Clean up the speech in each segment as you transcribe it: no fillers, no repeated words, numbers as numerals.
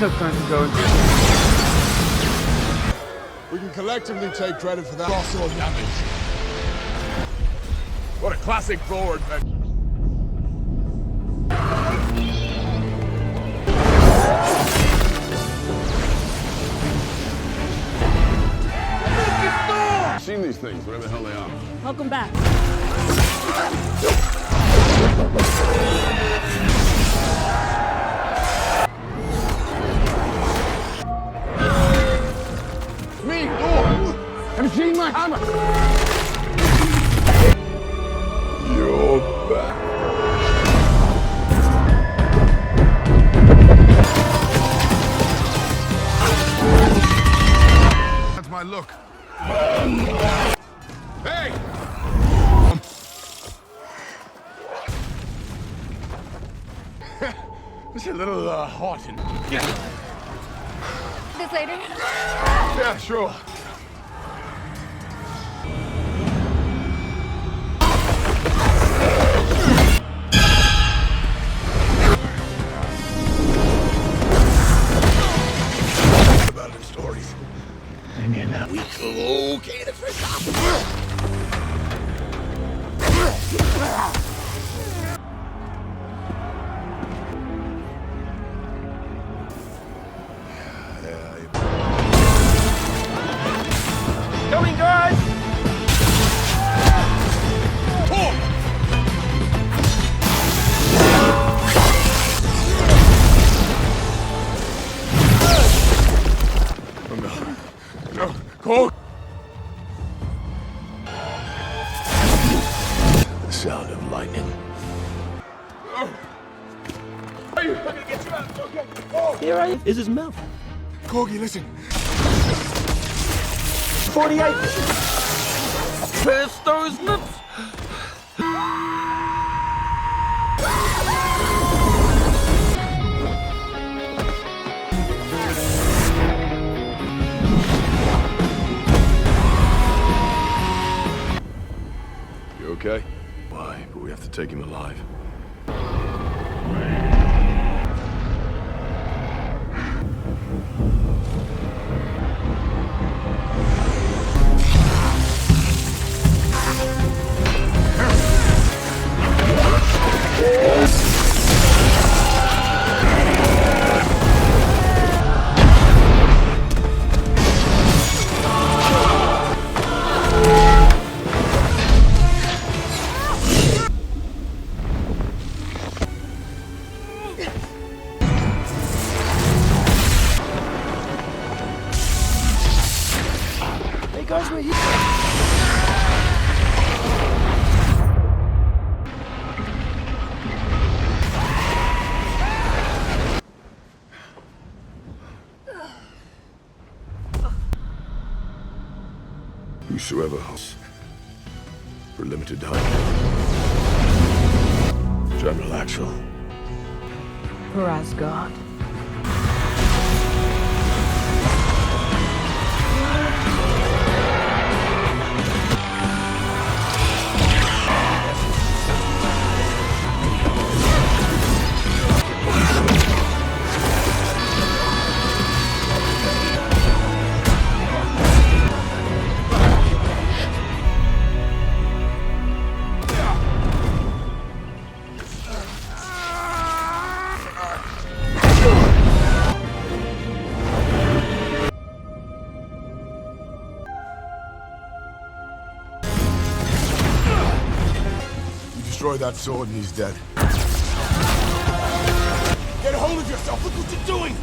no time to go. We can collectively take credit for that cross-sword damage. What a classic forward, man. I've seen these things, whatever the hell they are. Welcome back. Me, Thor! Have you seen my hammer? You're back. That's my look. Hey! It's a little hot in. This later? Yeah, sure. About the stories. And you're not weak. Okay, the first Coming, guys! No, Cole! The sound of lightning. Hey, I'm gonna get you out. Okay. Oh. Here I am. Is his mouth. Corgi, listen. 48! First those lips! You okay? Why? But we have to take him alive. Hey guys, we're here. Whosoever hosts for limited time. General Axel. For Asgard. Destroy that sword and he's dead. Get a hold of yourself! Look what you're doing!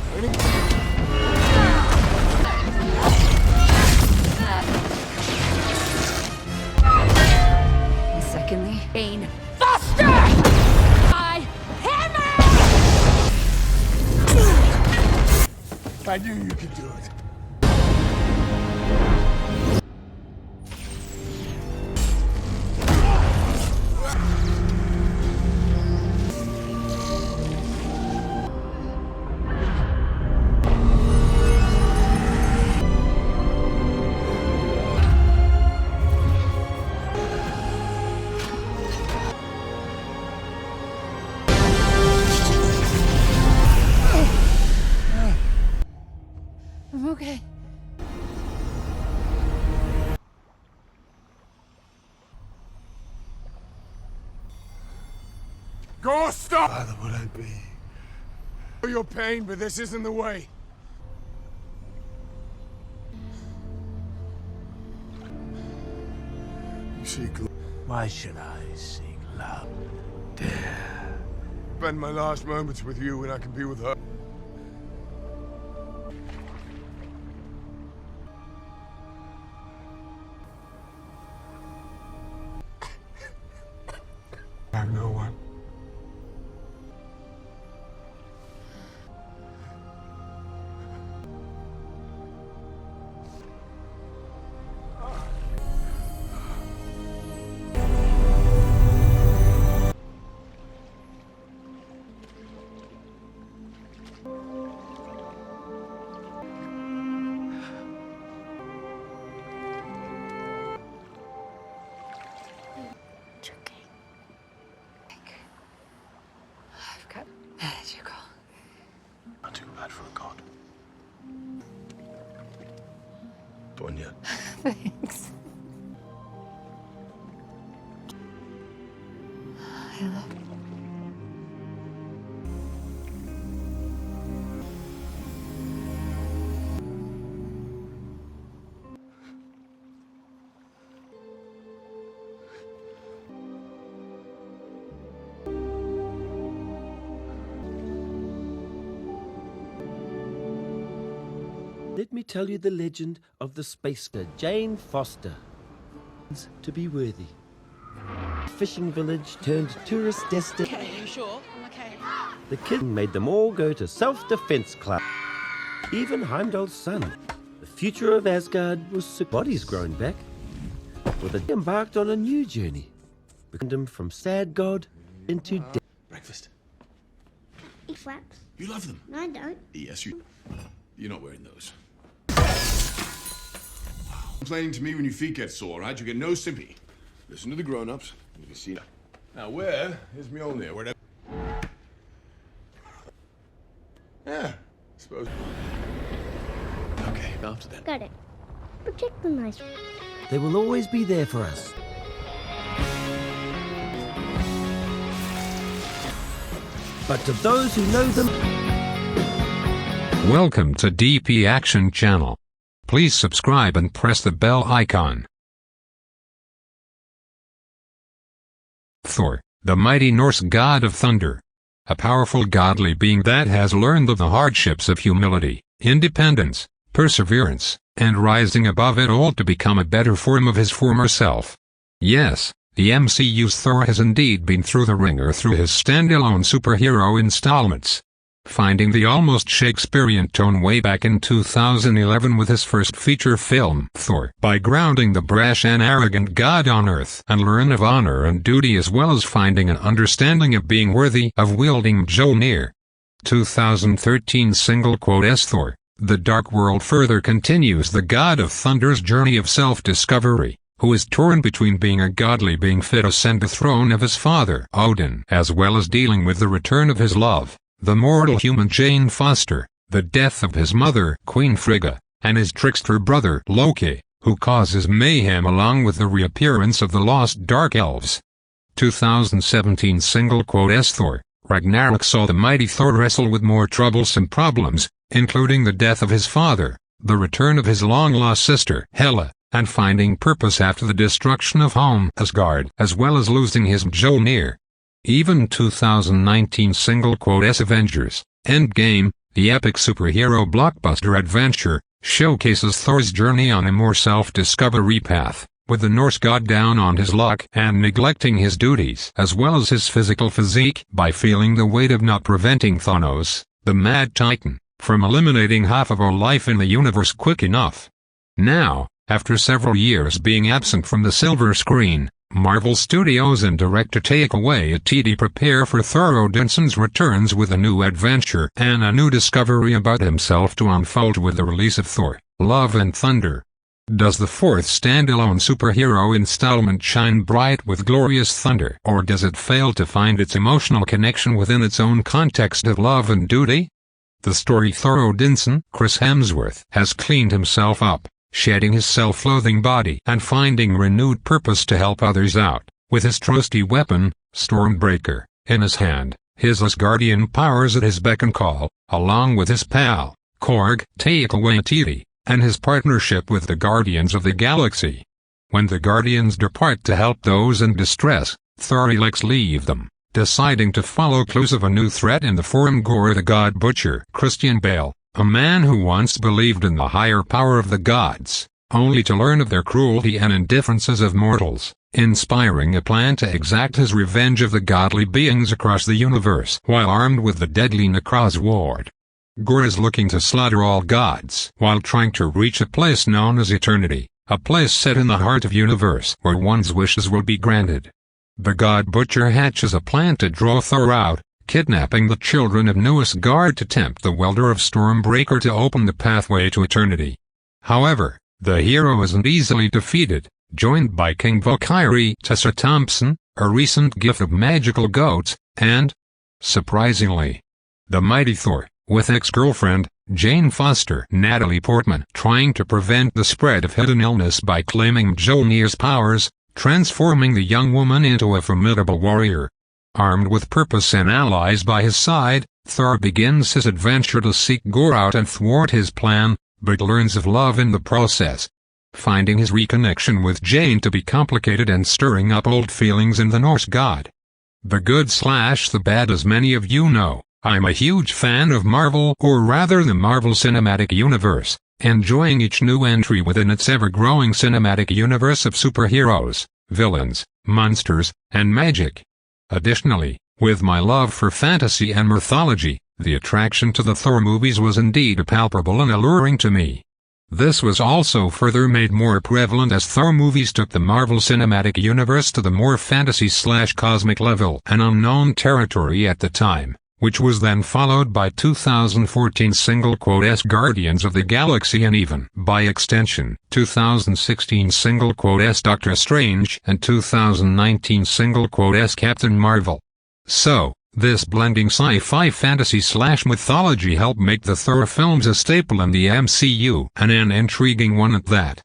And secondly, Bane. Faster! I hammer! I knew you could do it. okay. Go, stop! Father, would I be? Feel your pain, but this isn't the way. You see, Why should I sing love? Spend my last moments with you when I can be with her. I have no one. It's okay. I've got magical. Not too bad for a god. Born yet? Thanks. I love you. Let me tell you the legend of the spacer Jane Foster. To be worthy. Fishing village turned tourist destination. Okay, you sure? I'm okay. The king made them all go to self-defense club. Even Heimdall's son. The future of Asgard was sick. Bodies growing back. Well, they embarked on a new journey. Turned him from sad god into death. Breakfast. Eat flaps. You love them. No, I don't. Yes, you. You're not wearing those. Complaining to me when your feet get sore, right? You get no sympathy. Listen to the grown-ups. You can see. Now, where is Mjolnir? Where? Yeah, suppose. Okay, after that. Got it. Protect the nice. They will always be there for us. But to those who know them... Welcome to DP Action Channel. Please subscribe and press the bell icon. Thor, the mighty Norse god of thunder. A powerful godly being that has learned of the hardships of humility, independence, perseverance, and rising above it all to become a better form of his former self. Yes, the MCU's Thor has indeed been through the ringer through his standalone superhero installments, finding the almost Shakespearean tone way back in 2011 with his first feature film, Thor, by grounding the brash and arrogant god on Earth and learn of honor and duty as well as finding an understanding of being worthy of wielding Mjolnir. 2013 single quote as Thor, the Dark World further continues the god of thunder's journey of self-discovery, who is torn between being a godly being fit to ascend the throne of his father, Odin, as well as dealing with the return of his love, the mortal human Jane Foster, the death of his mother, Queen Frigga, and his trickster brother, Loki, who causes mayhem along with the reappearance of the lost Dark Elves. 2017 single quote as Thor, Ragnarok saw the mighty Thor wrestle with more troublesome problems, including the death of his father, the return of his long-lost sister, Hela, and finding purpose after the destruction of home, Asgard, as well as losing his Mjolnir. Even 2019 single quote as Avengers, Endgame, the epic superhero blockbuster adventure, showcases Thor's journey on a more self-discovery path, with the Norse god down on his luck and neglecting his duties as well as his physical physique by feeling the weight of not preventing Thanos, the Mad Titan, from eliminating half of our life in the universe quick enough. Now, after several years being absent from the silver screen, Marvel Studios and director Taika Waititi prepare for Thor Odinson's returns with a new adventure and a new discovery about himself to unfold with the release of Thor, Love and Thunder. Does the fourth standalone superhero installment shine bright with glorious thunder, or does it fail to find its emotional connection within its own context of love and duty? The story Thor Odinson, Chris Hemsworth, has cleaned himself up, shedding his self-loathing body and finding renewed purpose to help others out, with his trusty weapon, Stormbreaker, in his hand, his Asgardian powers at his beck and call, along with his pal, Korg Taika Waititi, and his partnership with the Guardians of the Galaxy. When the Guardians depart to help those in distress, Thor elects leave them, deciding to follow clues of a new threat in the form Gore the God Butcher, Christian Bale, a man who once believed in the higher power of the gods, only to learn of their cruelty and indifferences of mortals, inspiring a plan to exact his revenge of the godly beings across the universe while armed with the deadly Necros Ward. Gore is looking to slaughter all gods while trying to reach a place known as Eternity, a place set in the heart of universe where one's wishes will be granted. The God Butcher hatches a plan to draw Thor out, kidnapping the children of New Asgard to tempt the welder of Stormbreaker to open the pathway to eternity. However, the hero isn't easily defeated, joined by King Valkyrie Tessa Thompson, a recent gift of magical goats, and, surprisingly, the mighty Thor, with ex-girlfriend, Jane Foster Natalie Portman trying to prevent the spread of hidden illness by claiming Mjolnir's powers, transforming the young woman into a formidable warrior. Armed with purpose and allies by his side, Thor begins his adventure to seek Gore out and thwart his plan, but learns of love in the process. Finding his reconnection with Jane to be complicated and stirring up old feelings in the Norse god. The good/the bad. As many of you know, I'm a huge fan of Marvel, or rather the Marvel Cinematic Universe, enjoying each new entry within its ever-growing cinematic universe of superheroes, villains, monsters, and magic. Additionally, with my love for fantasy and mythology, the attraction to the Thor movies was indeed palpable and alluring to me. This was also further made more prevalent as Thor movies took the Marvel Cinematic Universe to the more fantasy/cosmic level, an unknown territory at the time, which was then followed by 2014 single-quote Guardians of the Galaxy and even, by extension, 2016 single-quote Doctor Strange and 2019 single-quote Captain Marvel. So, this blending sci-fi fantasy/mythology helped make the Thor films a staple in the MCU, and an intriguing one at that.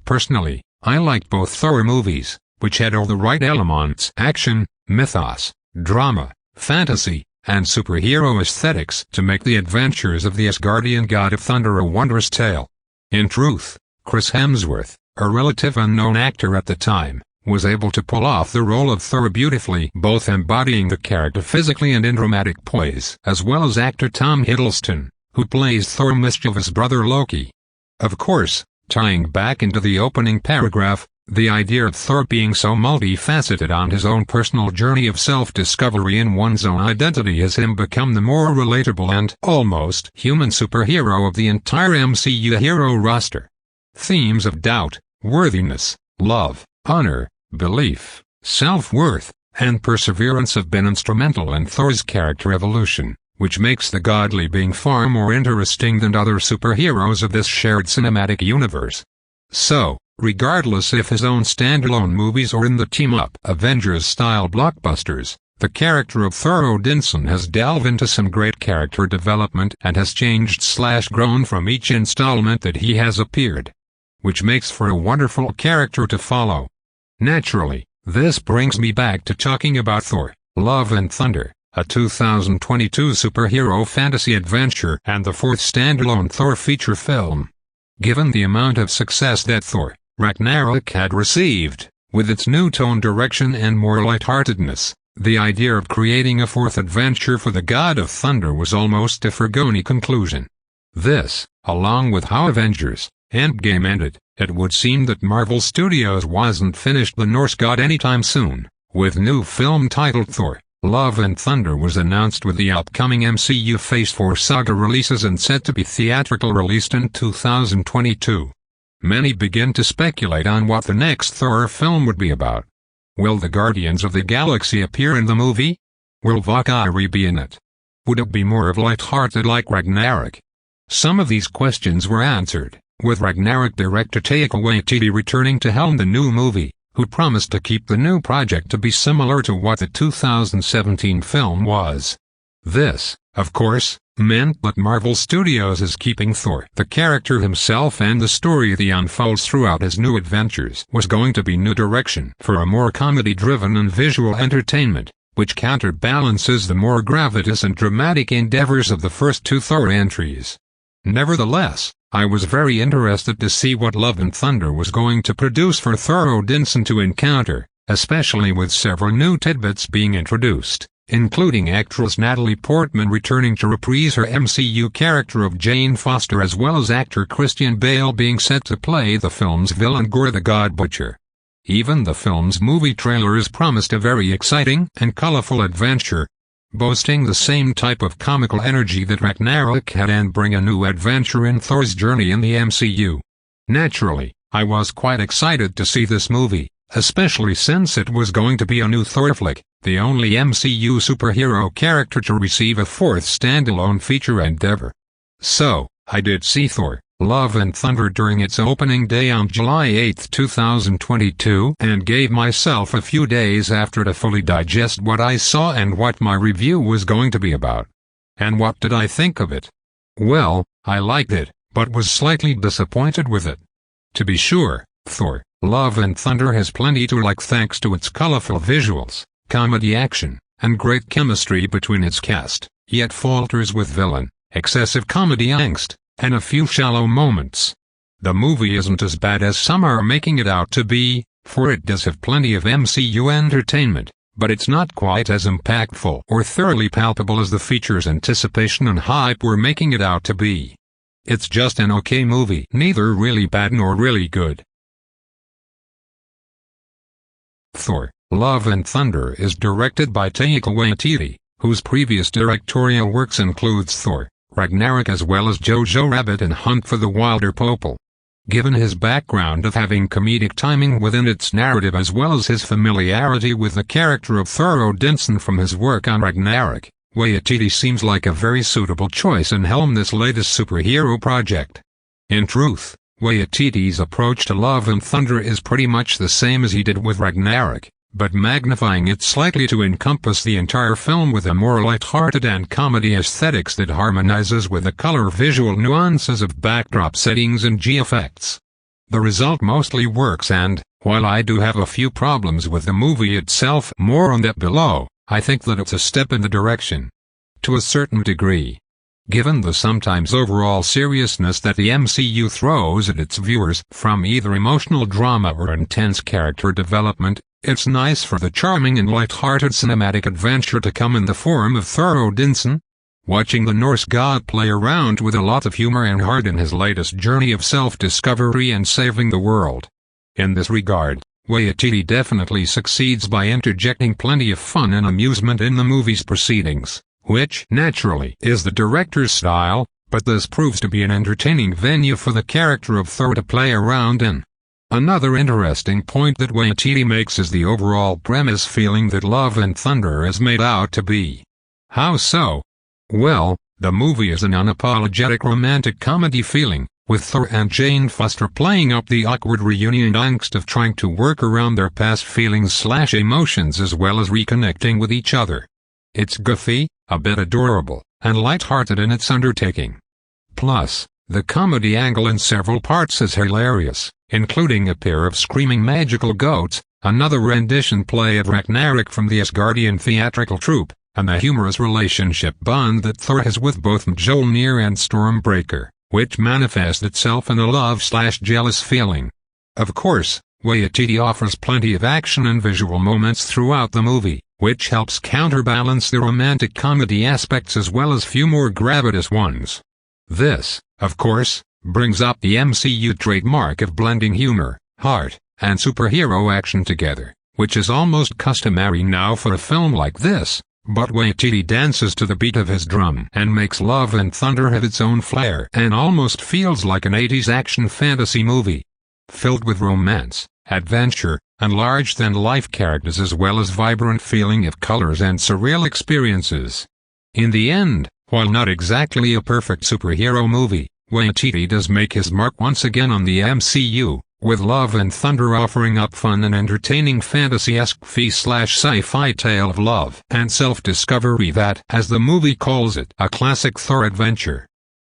Personally, I liked both Thor movies, which had all the right elements: action, mythos, drama, fantasy, and superhero aesthetics to make the adventures of the Asgardian God of Thunder a wondrous tale. In truth, Chris Hemsworth, a relative unknown actor at the time, was able to pull off the role of Thor beautifully, both embodying the character physically and in dramatic poise, as well as actor Tom Hiddleston, who plays Thor's mischievous brother Loki. Of course, tying back into the opening paragraph, the idea of Thor being so multifaceted on his own personal journey of self-discovery in one's own identity has him become the more relatable and almost human superhero of the entire MCU hero roster. Themes of doubt, worthiness, love, honor, belief, self-worth, and perseverance have been instrumental in Thor's character evolution, which makes the godly being far more interesting than other superheroes of this shared cinematic universe. So, regardless if his own standalone movies or in the team-up Avengers-style blockbusters, the character of Thor Odinson has delved into some great character development and has changed/grown from each installment that he has appeared, which makes for a wonderful character to follow. Naturally, this brings me back to talking about Thor, Love and Thunder, a 2022 superhero fantasy adventure and the fourth standalone Thor feature film. Given the amount of success that Thor, Ragnarok had received, with its new tone direction and more lightheartedness, the idea of creating a fourth adventure for the God of Thunder was almost a foregone conclusion. This, along with how Avengers Endgame ended, it would seem that Marvel Studios wasn't finished the Norse god anytime soon, with new film titled Thor, Love and Thunder was announced with the upcoming MCU Phase 4 saga releases and set to be theatrical released in 2022. Many begin to speculate on what the next Thor film would be about. Will the Guardians of the Galaxy appear in the movie? Will Valkyrie be in it? Would it be more of light-hearted like Ragnarok? Some of these questions were answered, with Ragnarok director Taika Waititi returning to helm the new movie, who promised to keep the new project to be similar to what the 2017 film was. This, of course, meant that Marvel Studios is keeping Thor, the character himself, and the story that unfolds throughout his new adventures was going to be new direction for a more comedy-driven and visual entertainment, which counterbalances the more gravitas and dramatic endeavors of the first two Thor entries. Nevertheless, I was very interested to see what Love and Thunder was going to produce for Thor Odinson to encounter, especially with several new tidbits being introduced, including actress Natalie Portman returning to reprise her MCU character of Jane Foster, as well as actor Christian Bale being set to play the film's villain Gore the God Butcher. Even the film's movie trailers promised a very exciting and colorful adventure, boasting the same type of comical energy that Ragnarok had, and bring a new adventure in Thor's journey in the MCU. Naturally, I was quite excited to see this movie, especially since it was going to be a new Thor flick, the only MCU superhero character to receive a fourth standalone feature endeavor. So, I did see Thor, Love and Thunder during its opening day on July 8, 2022, and gave myself a few days after to fully digest what I saw and what my review was going to be about. And what did I think of it? Well, I liked it, but was slightly disappointed with it. To be sure, Thor, Love and Thunder has plenty to like thanks to its colorful visuals, comedy action, and great chemistry between its cast, yet falters with villain, excessive comedy angst, and a few shallow moments. The movie isn't as bad as some are making it out to be, for it does have plenty of MCU entertainment, but it's not quite as impactful or thoroughly palpable as the feature's anticipation and hype were making it out to be. It's just an okay movie, neither really bad nor really good. Thor, Love and Thunder is directed by Taika Waititi, whose previous directorial works includes Thor, Ragnarok, as well as Jojo Rabbit and Hunt for the Wilder Popel. Given his background of having comedic timing within its narrative, as well as his familiarity with the character of Thor Odinson from his work on Ragnarok, Waititi seems like a very suitable choice in helm this latest superhero project. In truth, Waititi's approach to Love and Thunder is pretty much the same as he did with Ragnarok, but magnifying it slightly to encompass the entire film with a more light-hearted and comedy aesthetics that harmonizes with the color visual nuances of backdrop settings and GFX. The result mostly works, and, while I do have a few problems with the movie itself, more on that below, I think that it's a step in the direction. To a certain degree. Given the sometimes overall seriousness that the MCU throws at its viewers from either emotional drama or intense character development, it's nice for the charming and light-hearted cinematic adventure to come in the form of Thor Odinson. Watching the Norse god play around with a lot of humor and heart in his latest journey of self-discovery and saving the world. In this regard, Waititi definitely succeeds by interjecting plenty of fun and amusement in the movie's proceedings, which naturally is the director's style, but this proves to be an entertaining venue for the character of Thor to play around in. Another interesting point that Waititi makes is the overall premise feeling that Love and Thunder is made out to be. How so? Well, the movie is an unapologetic romantic comedy feeling, with Thor and Jane Foster playing up the awkward reunion angst of trying to work around their past feelings/emotions as well as reconnecting with each other. It's goofy, a bit adorable, and light-hearted in its undertaking. Plus, the comedy angle in several parts is hilarious, including a pair of screaming magical goats, another rendition play of Ragnarok from the Asgardian theatrical troupe, and the humorous relationship bond that Thor has with both Mjolnir and Stormbreaker, which manifests itself in a love/jealous feeling. Of course, Waititi offers plenty of action and visual moments throughout the movie, which helps counterbalance the romantic comedy aspects as well as few more gravitas ones. This, of course, brings up the MCU trademark of blending humor, heart, and superhero action together, which is almost customary now for a film like this, but Waititi dances to the beat of his drum and makes Love and Thunder have its own flair and almost feels like an 80s action fantasy movie. Filled with romance, adventure, and large-than-life characters as well as vibrant feeling of colors and surreal experiences. In the end, while not exactly a perfect superhero movie, Waititi does make his mark once again on the MCU, with Love and Thunder offering up fun and entertaining fantasy-esque sci-fi tale of love and self-discovery that, as the movie calls it, a classic Thor adventure.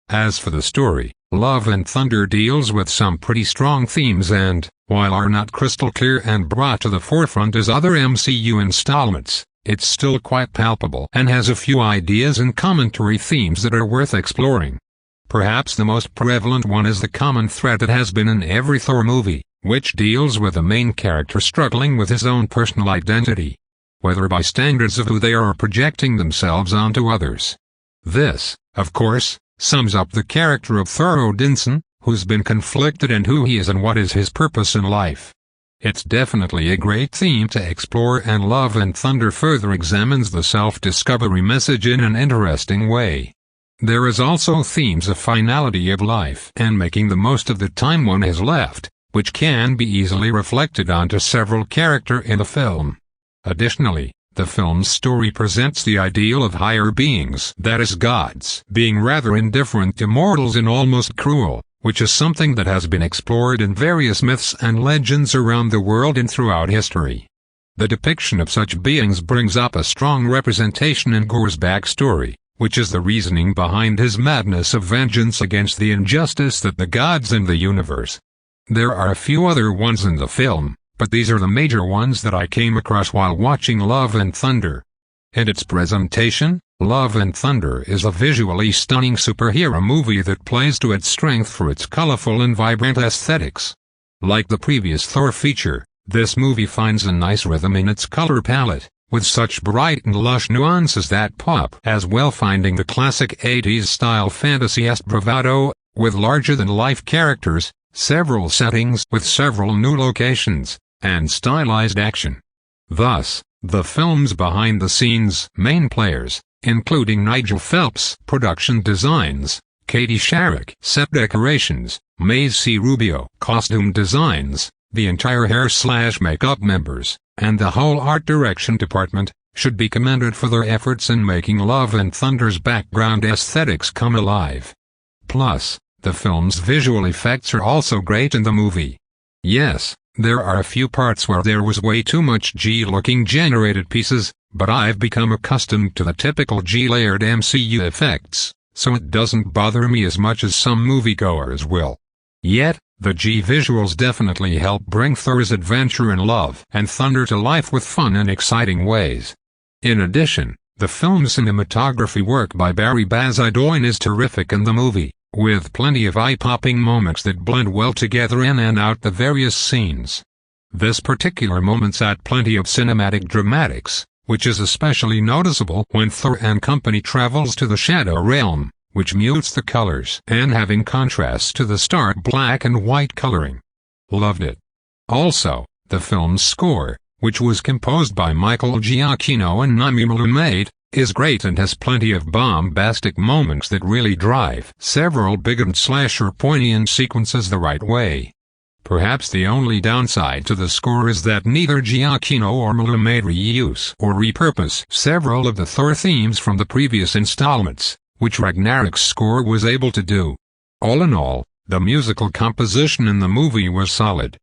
As for the story, Love and Thunder deals with some pretty strong themes and, while are not crystal clear and brought to the forefront as other MCU installments, it's still quite palpable and has a few ideas and commentary themes that are worth exploring. Perhaps the most prevalent one is the common thread that has been in every Thor movie, which deals with the main character struggling with his own personal identity, whether by standards of who they are or projecting themselves onto others. This, of course, sums up the character of Thor Odinson, who's been conflicted and who he is and what is his purpose in life. It's definitely a great theme to explore, and Love and Thunder further examines the self-discovery message in an interesting way. There is also themes of finality of life and making the most of the time one has left, which can be easily reflected onto several characters in the film. Additionally, the film's story presents the ideal of higher beings, that is gods, being rather indifferent to mortals and almost cruel, which is something that has been explored in various myths and legends around the world and throughout history. The depiction of such beings brings up a strong representation in Gorr's backstory, which is the reasoning behind his madness of vengeance against the injustice that the gods in the universe. There are a few other ones in the film, but these are the major ones that I came across while watching Love and Thunder. In its presentation, Love and Thunder is a visually stunning superhero movie that plays to its strength for its colorful and vibrant aesthetics. Like the previous Thor feature, this movie finds a nice rhythm in its color palette, with such bright and lush nuances that pop as well, finding the classic 80s style fantasy-esque bravado, with larger-than-life characters, several settings with several new locations, and stylized action. Thus, the film's behind-the-scenes main players, including Nigel Phelps, production designs, Katie Sharrock, set decorations, Maze C. Rubio, costume designs, the entire hair/makeup members, and the whole art direction department, should be commended for their efforts in making Love and Thunder's background aesthetics come alive. Plus, the film's visual effects are also great in the movie. Yes, there are a few parts where there was way too much G-looking generated pieces, but I've become accustomed to the typical G-layered MCU effects, so it doesn't bother me as much as some moviegoers will. Yet, the G visuals definitely help bring Thor's adventure in Love and Thunder to life with fun and exciting ways. In addition, the film's cinematography work by Barry Bazadoin is terrific in the movie, with plenty of eye-popping moments that blend well together in and out the various scenes. This particular moment's at plenty of cinematic dramatics, which is especially noticeable when Thor and company travels to the Shadow Realm, which mutes the colors and having contrasts to the stark black and white coloring. Loved it. Also, the film's score, which was composed by Michael Giacchino and Naimi Malumade, is great and has plenty of bombastic moments that really drive several big and slasher poignant sequences the right way. Perhaps the only downside to the score is that neither Giacchino or Malumade reuse or repurpose several of the Thor themes from the previous installments, which Ragnarok's score was able to do. All in all, the musical composition in the movie was solid.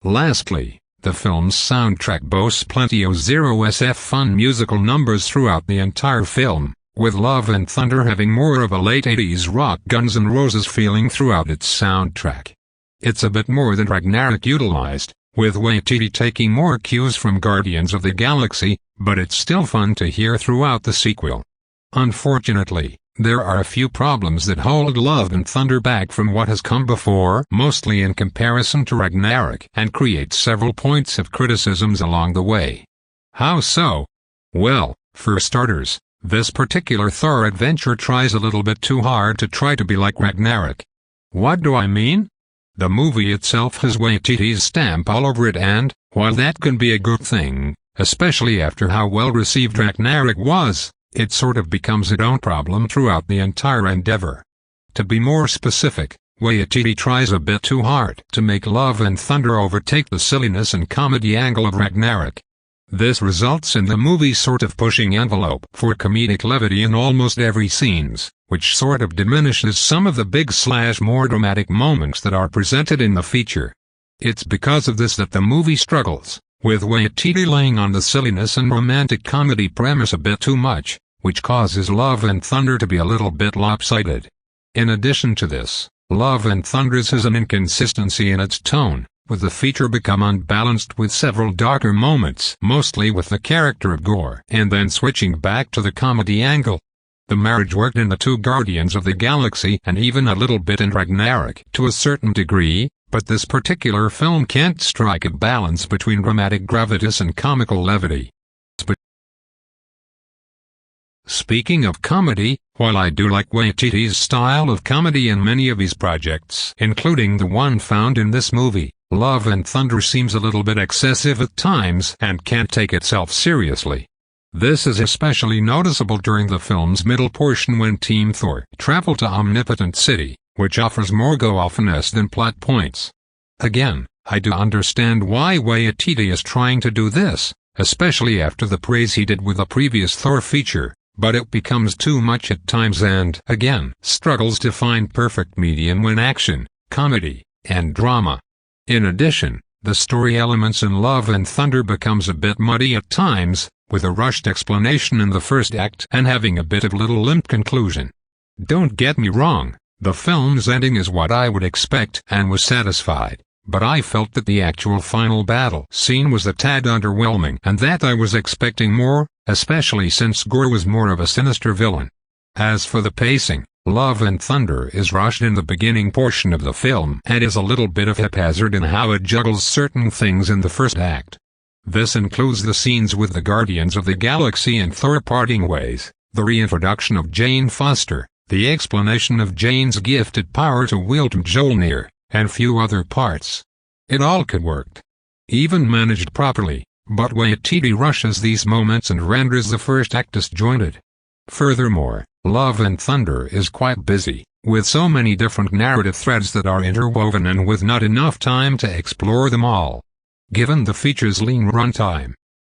Lastly, the film's soundtrack boasts plenty of zero-SF fun musical numbers throughout the entire film, with Love and Thunder having more of a late 80s rock Guns N' Roses feeling throughout its soundtrack. It's a bit more than Ragnarok utilized, with Waititi taking more cues from Guardians of the Galaxy, but it's still fun to hear throughout the sequel. Unfortunately, there are a few problems that hold Love and Thunder back from what has come before, mostly in comparison to Ragnarok, and create several points of criticisms along the way. How so? Well, for starters, this particular Thor adventure tries a little bit too hard to try to be like Ragnarok. What do I mean? The movie itself has Waititi's stamp all over it, and, while that can be a good thing, especially after how well received Ragnarok was, it sort of becomes its own problem throughout the entire endeavor. To be more specific, Waititi tries a bit too hard to make Love and Thunder overtake the silliness and comedy angle of Ragnarok. This results in the movie sort of pushing envelope for comedic levity in almost every scenes, which sort of diminishes some of the big/more dramatic moments that are presented in the feature. It's because of this that the movie struggles, with Waititi laying on the silliness and romantic comedy premise a bit too much, which causes Love and Thunder to be a little bit lopsided. In addition to this, Love and Thunder's has an inconsistency in its tone, with the feature become unbalanced with several darker moments, mostly with the character of Gore, and then switching back to the comedy angle. The marriage worked in the two Guardians of the Galaxy and even a little bit in Ragnarok to a certain degree, but this particular film can't strike a balance between dramatic gravitas and comical levity. Speaking of comedy, while I do like Waititi's style of comedy in many of his projects, including the one found in this movie, Love and Thunder seems a little bit excessive at times and can't take itself seriously. This is especially noticeable during the film's middle portion when Team Thor travel to Omnipotent City, which offers more go-offness than plot points. Again, I do understand why Waititi is trying to do this, especially after the praise he did with the previous Thor feature, but it becomes too much at times and, again, struggles to find perfect medium when action, comedy, and drama. In addition, the story elements in Love and Thunder becomes a bit muddy at times, with a rushed explanation in the first act and having a bit of little limp conclusion. Don't get me wrong, the film's ending is what I would expect and was satisfied, but I felt that the actual final battle scene was a tad underwhelming and that I was expecting more, especially since Gore was more of a sinister villain. As for the pacing, Love and Thunder is rushed in the beginning portion of the film and is a little bit of haphazard in how it juggles certain things in the first act. This includes the scenes with the Guardians of the Galaxy and Thor parting ways, the reintroduction of Jane Foster, the explanation of Jane's gifted power to wield Mjolnir, and few other parts. It all could work. Even managed properly, but Waititi rushes these moments and renders the first act disjointed. Furthermore, Love and Thunder is quite busy, with so many different narrative threads that are interwoven and with not enough time to explore them all. Given the feature's lean runtime,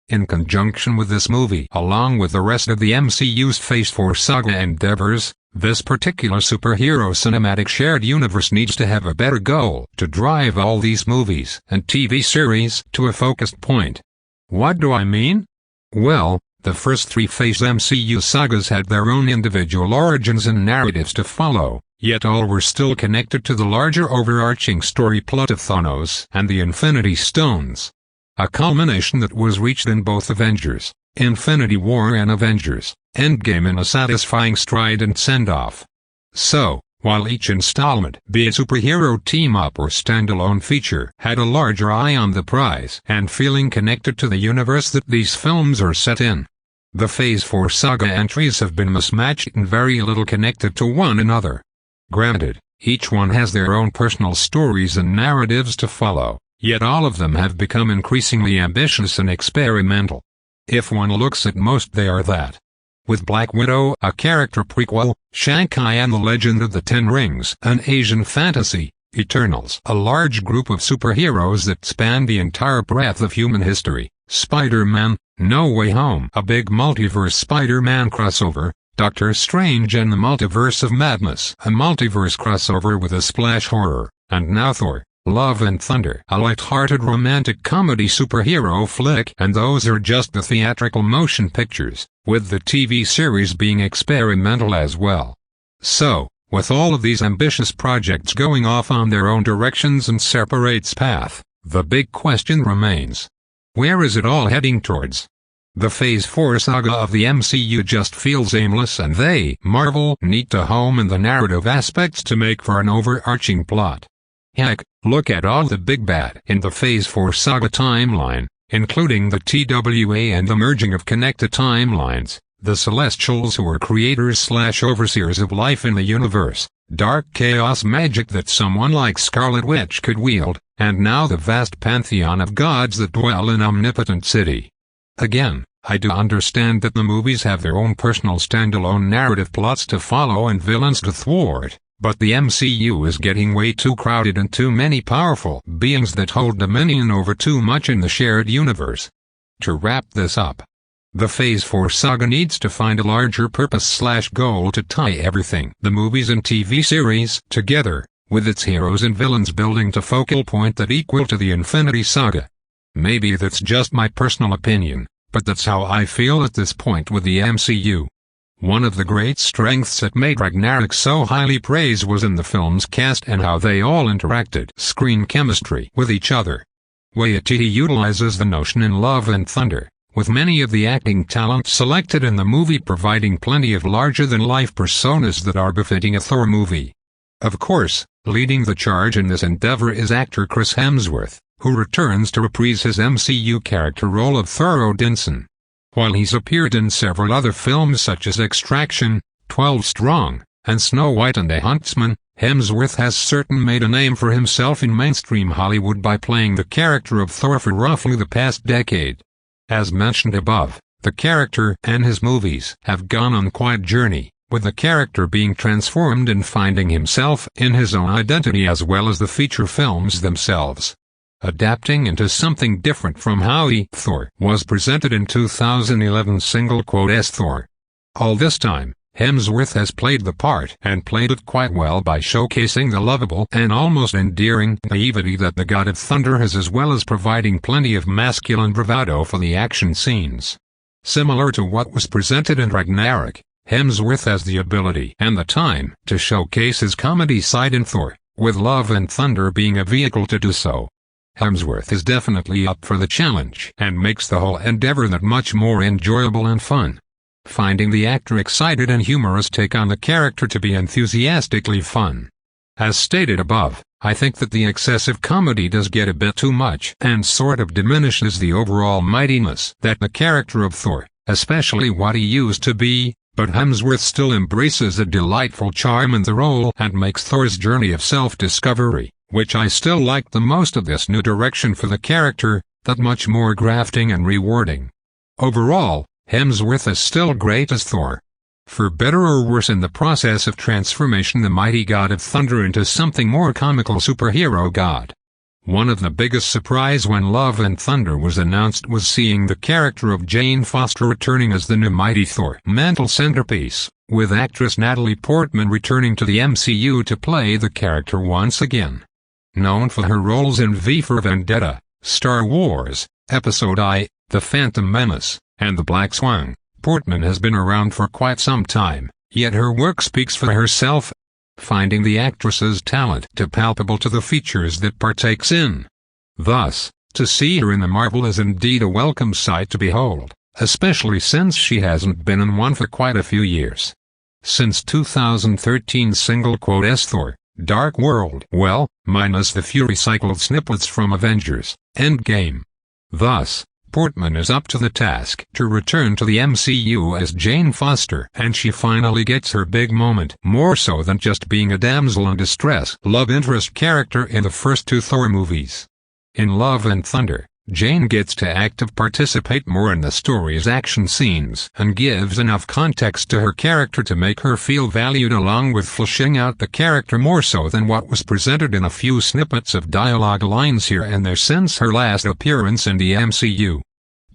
in conjunction with this movie along with the rest of the MCU's Phase 4 saga endeavors, this particular superhero cinematic shared universe needs to have a better goal to drive all these movies and TV series to a focused point. What do I mean? Well, the first three Phase MCU sagas had their own individual origins and narratives to follow, yet all were still connected to the larger overarching story plot of Thanos and the Infinity Stones. A culmination that was reached in both Avengers, Infinity War and Avengers Endgame in a satisfying strident send-off. So, while each installment, be it superhero team-up or standalone feature, had a larger eye on the prize and feeling connected to the universe that these films are set in, the Phase 4 saga entries have been mismatched and very little connected to one another. Granted, each one has their own personal stories and narratives to follow, yet all of them have become increasingly ambitious and experimental. If one looks at most, they are that. With Black Widow, a character prequel, Shang-Chi and the Legend of the Ten Rings, an Asian fantasy, Eternals, a large group of superheroes that span the entire breadth of human history, Spider-Man, No Way Home, a big multiverse Spider-Man crossover, Doctor Strange and the Multiverse of Madness, a multiverse crossover with a splash horror, and now Thor, Love and Thunder, a light-hearted romantic comedy superhero flick, and those are just the theatrical motion pictures, with the TV series being experimental as well. So, with all of these ambitious projects going off on their own directions and separate paths, the big question remains. Where is it all heading towards? The Phase 4 saga of the MCU just feels aimless and they, Marvel, need to home in the narrative aspects to make for an overarching plot. Heck, look at all the big bad in the Phase 4 saga timeline, including the TWA and the merging of connected timelines, the Celestials who are creators/overseers of life in the universe, dark chaos magic that someone like Scarlet Witch could wield, and now the vast pantheon of gods that dwell in Omnipotent City. Again, I do understand that the movies have their own personal standalone narrative plots to follow and villains to thwart, but the MCU is getting way too crowded and too many powerful beings that hold dominion over too much in the shared universe. To wrap this up, the Phase 4 saga needs to find a larger purpose/goal to tie everything, the movies and TV series, together, with its heroes and villains building to focal point that equal to the Infinity Saga. Maybe that's just my personal opinion, but that's how I feel at this point with the MCU. One of the great strengths that made Ragnarok so highly praised was in the film's cast and how they all interacted screen chemistry with each other. Waititi utilizes the notion in Love and Thunder, with many of the acting talent selected in the movie providing plenty of larger-than-life personas that are befitting a Thor movie. Of course, leading the charge in this endeavor is actor Chris Hemsworth, who returns to reprise his MCU character role of Thor Odinson. While he's appeared in several other films such as Extraction, 12 Strong, and Snow White and the Huntsman, Hemsworth has certainly made a name for himself in mainstream Hollywood by playing the character of Thor for roughly the past decade. As mentioned above, the character and his movies have gone on quite a journey, with the character being transformed and finding himself in his own identity as well as the feature films themselves. Adapting into something different from how Thor was presented in 2011 as Thor. All this time, Hemsworth has played the part and played it quite well by showcasing the lovable and almost endearing naivety that the God of Thunder has as well as providing plenty of masculine bravado for the action scenes. Similar to what was presented in Ragnarok, Hemsworth has the ability and the time to showcase his comedy side in Thor, with Love and Thunder being a vehicle to do so. Hemsworth is definitely up for the challenge and makes the whole endeavor that much more enjoyable and fun. Finding the actor excited and humorous take on the character to be enthusiastically fun. As stated above, I think that the excessive comedy does get a bit too much and sort of diminishes the overall mightiness that the character of Thor, especially what he used to be, but Hemsworth still embraces a delightful charm in the role and makes Thor's journey of self-discovery, which I still like the most of this new direction for the character, that much more grafting and rewarding. Overall, Hemsworth is still great as Thor. For better or worse in the process of transformation the mighty God of Thunder into something more comical superhero god. One of the biggest surprise when Love and Thunder was announced was seeing the character of Jane Foster returning as the new mighty Thor mantle centerpiece, with actress Natalie Portman returning to the MCU to play the character once again. Known for her roles in V for Vendetta, Star Wars, Episode I, The Phantom Menace, and The Black Swan, Portman has been around for quite some time, yet her work speaks for herself, finding the actress's talent too palpable to the features that partakes in. Thus, to see her in the Marvel is indeed a welcome sight to behold, especially since she hasn't been in one for quite a few years. Since 2013 Thor, Dark World, well, minus the few recycled snippets from Avengers, Endgame. Thus, Portman is up to the task to return to the MCU as Jane Foster, and she finally gets her big moment, more so than just being a damsel in distress love interest character in the first two Thor movies. In Love and Thunder, Jane gets to actively participate more in the story's action scenes and gives enough context to her character to make her feel valued along with fleshing out the character more so than what was presented in a few snippets of dialogue lines here and there since her last appearance in the MCU.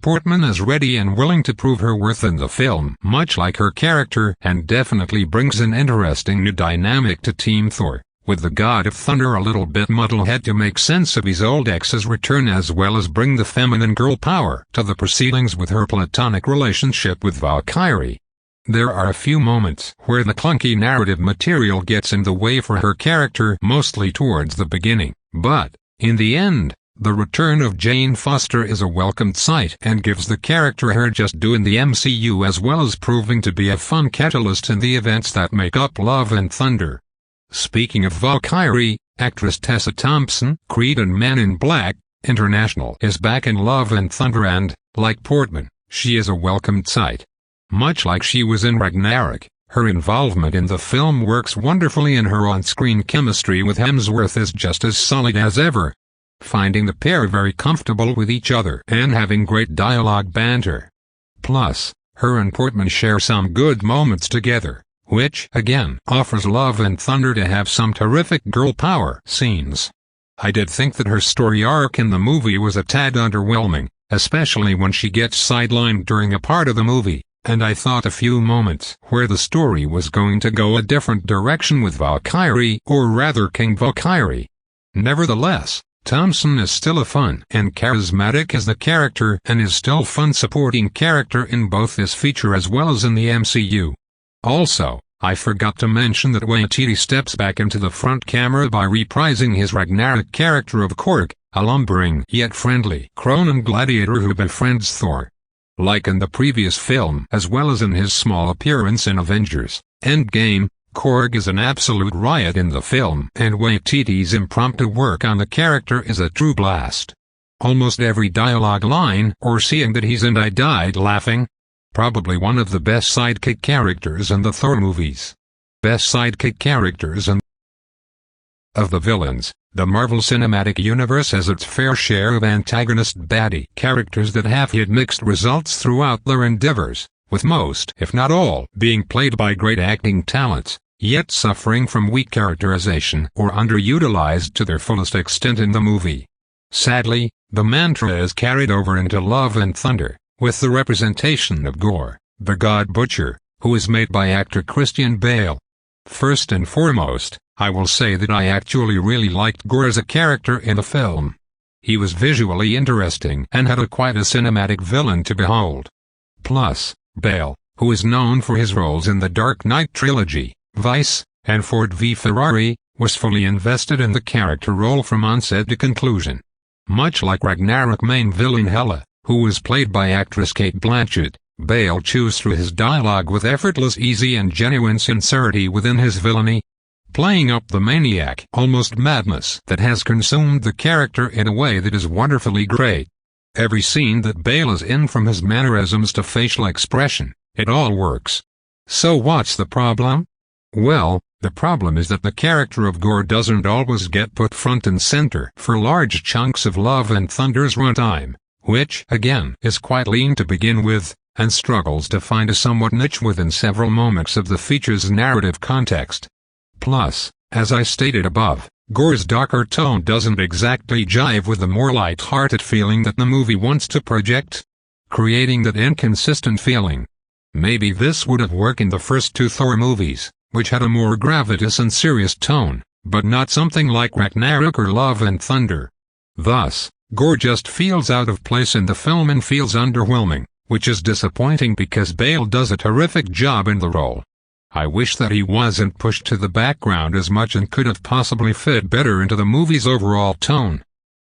Portman is ready and willing to prove her worth in the film, much like her character, and definitely brings an interesting new dynamic to Team Thor, with the God of Thunder a little bit muddlehead to make sense of his old ex's return as well as bring the feminine girl power to the proceedings with her platonic relationship with Valkyrie. There are a few moments where the clunky narrative material gets in the way for her character mostly towards the beginning, but, in the end, the return of Jane Foster is a welcomed sight and gives the character her just due in the MCU as well as proving to be a fun catalyst in the events that make up Love and Thunder. Speaking of Valkyrie, actress Tessa Thompson, Creed and Men in Black, International is back in Love and Thunder and, like Portman, she is a welcomed sight. Much like she was in Ragnarok, her involvement in the film works wonderfully and her on-screen chemistry with Hemsworth is just as solid as ever. Finding the pair very comfortable with each other and having great dialogue banter. Plus, her and Portman share some good moments together, which again offers Love and Thunder to have some terrific girl power scenes. I did think that her story arc in the movie was a tad underwhelming, especially when she gets sidelined during a part of the movie, and I thought a few moments where the story was going to go a different direction with Valkyrie, or rather King Valkyrie. Nevertheless, Thompson is still a fun and charismatic as the character and is still fun supporting character in both this feature as well as in the MCU. Also, I forgot to mention that Waititi steps back into the front camera by reprising his Ragnarok character of Korg, a lumbering yet friendly Kronan gladiator who befriends Thor. Like in the previous film as well as in his small appearance in Avengers Endgame, Korg is an absolute riot in the film, and Waititi's impromptu work on the character is a true blast. Almost every dialogue line or seeing that he's in I died laughing. Probably one of the best sidekick characters in the Thor movies. Best sidekick characters and of the villains, the Marvel Cinematic Universe has its fair share of antagonist baddie characters that have had mixed results throughout their endeavors, with most, if not all, being played by great acting talents, yet suffering from weak characterization or underutilized to their fullest extent in the movie. Sadly, the mantra is carried over into Love and Thunder, with the representation of Gore, the God Butcher, who is made by actor Christian Bale. First and foremost, I will say that I actually really liked Gore as a character in the film. He was visually interesting and had quite a cinematic villain to behold. Plus, Bale, who is known for his roles in the Dark Knight trilogy, Vice, and Ford v Ferrari, was fully invested in the character role from onset to conclusion. Much like Ragnarok main villain Hela, who was played by actress Cate Blanchett, Bale chews through his dialogue with effortless ease and genuine sincerity within his villainy, playing up the maniac, almost madness that has consumed the character in a way that is wonderfully great. Every scene that Bale is in, from his mannerisms to facial expression, it all works. So what's the problem? Well, the problem is that the character of Gore doesn't always get put front and center for large chunks of Love and Thunder's runtime, which, again, is quite lean to begin with, and struggles to find a somewhat niche within several moments of the feature's narrative context. Plus, as I stated above, Gore's darker tone doesn't exactly jive with the more light-hearted feeling that the movie wants to project, creating that inconsistent feeling. Maybe this would have worked in the first two Thor movies, which had a more gravitous and serious tone, but not something like Ragnarok or Love and Thunder. Thus, Gore just feels out of place in the film and feels underwhelming, which is disappointing because Bale does a terrific job in the role. I wish that he wasn't pushed to the background as much and could have possibly fit better into the movie's overall tone.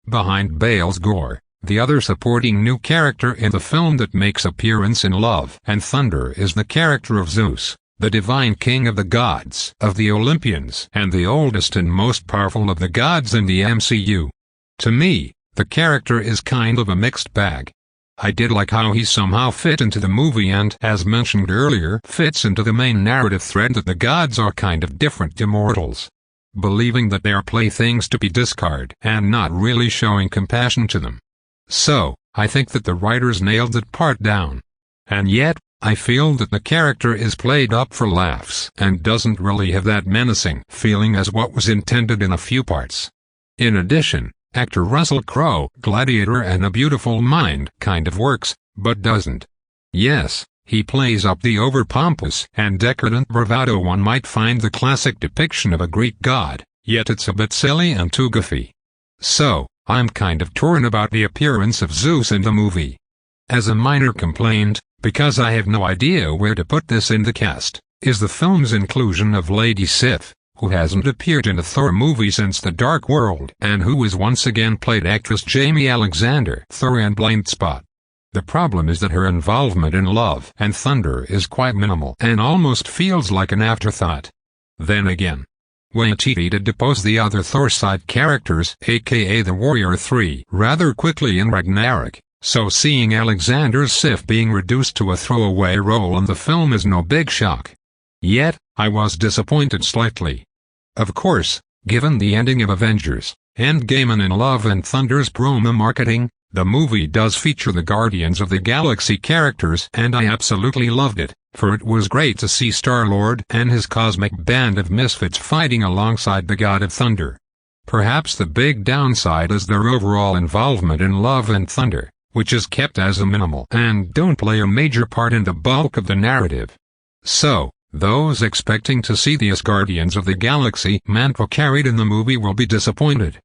Behind Bale's Gore, the other supporting new character in the film that makes appearance in Love and Thunder is the character of Zeus, the divine king of the gods, of the Olympians, and the oldest and most powerful of the gods in the MCU. To me, the character is kind of a mixed bag. I did like how he somehow fit into the movie and, as mentioned earlier, fits into the main narrative thread that the gods are kind of different to mortals, believing that they are playthings to be discarded and not really showing compassion to them. So, I think that the writers nailed that part down. And yet, I feel that the character is played up for laughs and doesn't really have that menacing feeling as what was intended in a few parts. In addition, actor Russell Crowe, Gladiator and A Beautiful Mind, kind of works, but doesn't. Yes, he plays up the over-pompous and decadent bravado one might find the classic depiction of a Greek god, yet it's a bit silly and too goofy. So, I'm kind of torn about the appearance of Zeus in the movie. As a minor complaint, because I have no idea where to put this in the cast, is the film's inclusion of Lady Sif, who hasn't appeared in a Thor movie since The Dark World and who is once again played actress Jamie Alexander, Thor and Blind Spot. The problem is that her involvement in Love and Thunder is quite minimal and almost feels like an afterthought. Then again, Waititi did depose the other Thor side characters, aka the Warrior 3, rather quickly in Ragnarok, so seeing Alexander Sif being reduced to a throwaway role in the film is no big shock. Yet, I was disappointed slightly. Of course, given the ending of Avengers Endgame and in Love and Thunder's promo marketing, the movie does feature the Guardians of the Galaxy characters and I absolutely loved it, for it was great to see Star-Lord and his cosmic band of misfits fighting alongside the God of Thunder. Perhaps the big downside is their overall involvement in Love and Thunder, which is kept as a minimal and don't play a major part in the bulk of the narrative. So, those expecting to see the Guardians of the Galaxy mantle carried in the movie will be disappointed.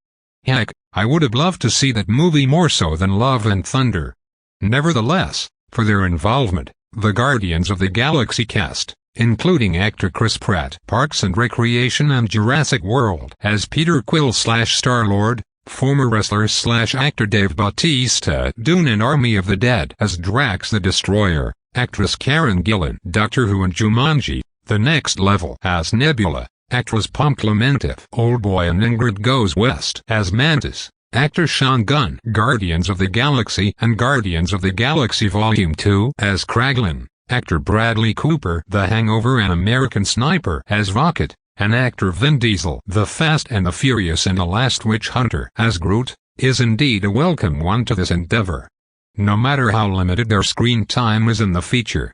Heck, I would have loved to see that movie more so than Love and Thunder. Nevertheless, for their involvement, the Guardians of the Galaxy cast, including actor Chris Pratt, Parks and Recreation and Jurassic World as Peter Quill / Star-Lord, former wrestler / actor Dave Bautista, Dune and Army of the Dead as Drax the Destroyer, actress Karen Gillan, Doctor Who and Jumanji, The Next Level as Nebula, actress Pom Klementieff, Oldboy and Ingrid Goes West as Mantis, actor Sean Gunn, Guardians of the Galaxy and Guardians of the Galaxy Volume 2 as Kraglin, actor Bradley Cooper, The Hangover and American Sniper as Rocket, and actor Vin Diesel, The Fast and the Furious and The Last Witch Hunter as Groot, is indeed a welcome one to this endeavor. No matter how limited their screen time is in the feature.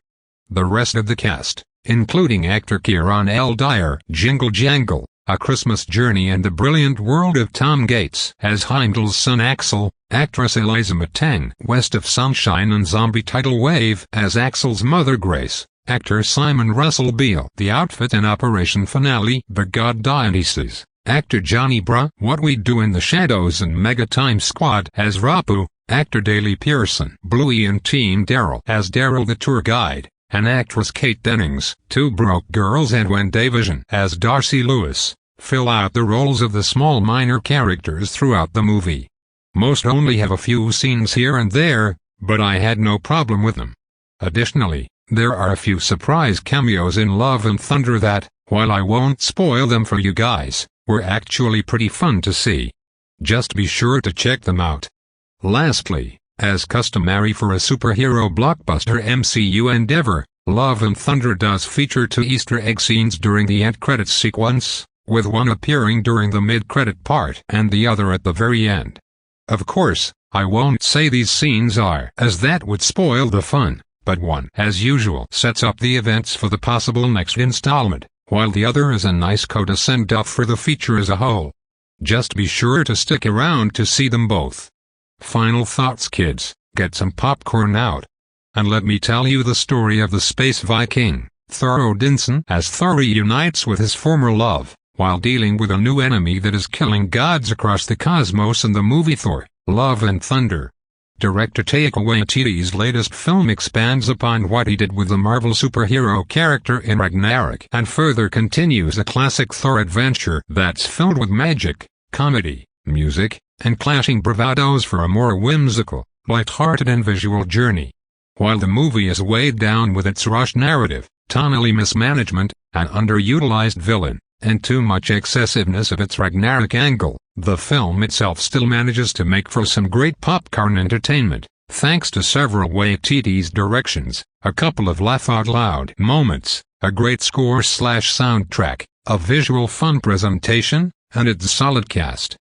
The rest of the cast, including actor Kieran L. Dyer, Jingle Jangle, A Christmas Journey and the Brilliant World of Tom Gates as Heimdall's son Axel, actress Eliza Matang, West of Sunshine and Zombie Tidal Wave as Axel's mother Grace, actor Simon Russell Beale, The Outfit and Operation Finale, The God Dionysus, actor Johnny Bra, What We Do in the Shadows and Mega Time Squad as Rapu, actor Daley Pearson, Bluey and Team Daryl as Daryl the Tour Guide, and actress Kate Dennings, Two Broke Girls and WandaVision as Darcy Lewis, fill out the roles of the small minor characters throughout the movie. Most only have a few scenes here and there, but I had no problem with them. Additionally, there are a few surprise cameos in Love and Thunder that, while I won't spoil them for you guys, were actually pretty fun to see. Just be sure to check them out. Lastly, as customary for a superhero blockbuster MCU endeavor, Love and Thunder does feature 2 Easter egg scenes during the end credits sequence, with one appearing during the mid-credit part and the other at the very end. Of course, I won't say these scenes are, as that would spoil the fun, but one, as usual, sets up the events for the possible next installment, while the other is a nice coda send-off for the feature as a whole. Just be sure to stick around to see them both. Final thoughts, kids, get some popcorn out. And let me tell you the story of the space Viking, Thor Odinson, as Thor reunites with his former love, while dealing with a new enemy that is killing gods across the cosmos in the movie Thor, Love and Thunder. Director Taika Waititi's latest film expands upon what he did with the Marvel superhero character in Ragnarok and further continues a classic Thor adventure that's filled with magic, comedy, music, and clashing bravados for a more whimsical, light-hearted and visual journey. While the movie is weighed down with its rushed narrative, tonally mismanagement, an underutilized villain, and too much excessiveness of its Ragnarok angle, the film itself still manages to make for some great popcorn entertainment, thanks to several Waititi's directions, a couple of laugh-out-loud moments, a great score/soundtrack, a visual fun presentation, and its solid cast.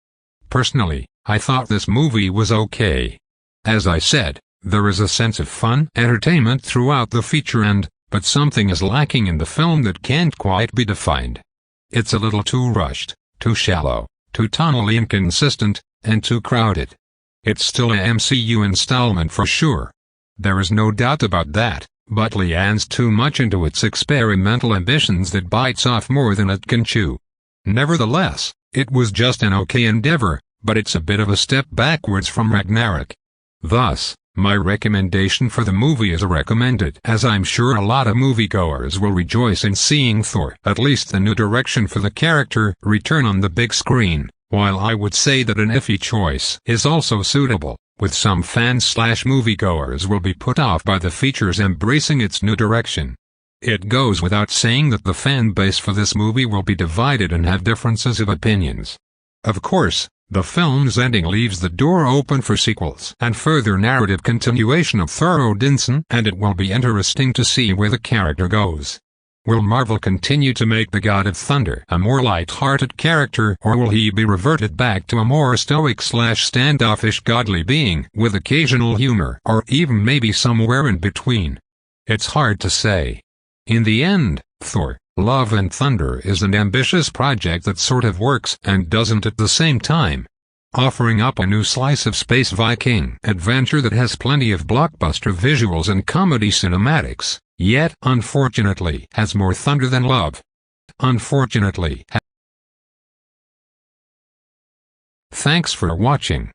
Personally, I thought this movie was okay. As I said, there is a sense of fun, entertainment throughout the feature but something is lacking in the film that can't quite be defined. It's a little too rushed, too shallow, too tonally inconsistent, and too crowded. It's still a MCU installment for sure. There is no doubt about that, but leans too much into its experimental ambitions that bites off more than it can chew. Nevertheless, it was just an okay endeavor, but it's a bit of a step backwards from Ragnarok. Thus, my recommendation for the movie is recommended, as I'm sure a lot of moviegoers will rejoice in seeing Thor, at least the new direction for the character, return on the big screen, while I would say that an iffy choice is also suitable, with some fans/moviegoers will be put off by the feature's embracing its new direction. It goes without saying that the fan base for this movie will be divided and have differences of opinions. Of course, the film's ending leaves the door open for sequels and further narrative continuation of Thor Odinson, and it will be interesting to see where the character goes. Will Marvel continue to make the God of Thunder a more light-hearted character, or will he be reverted back to a more stoic/standoffish godly being with occasional humor, or even maybe somewhere in between? It's hard to say. In the end, Thor, Love and Thunder is an ambitious project that sort of works and doesn't at the same time. offering up a new slice of space Viking adventure that has plenty of blockbuster visuals and comedy cinematics, yet, unfortunately, has more thunder than love. Unfortunately. Thanks for watching.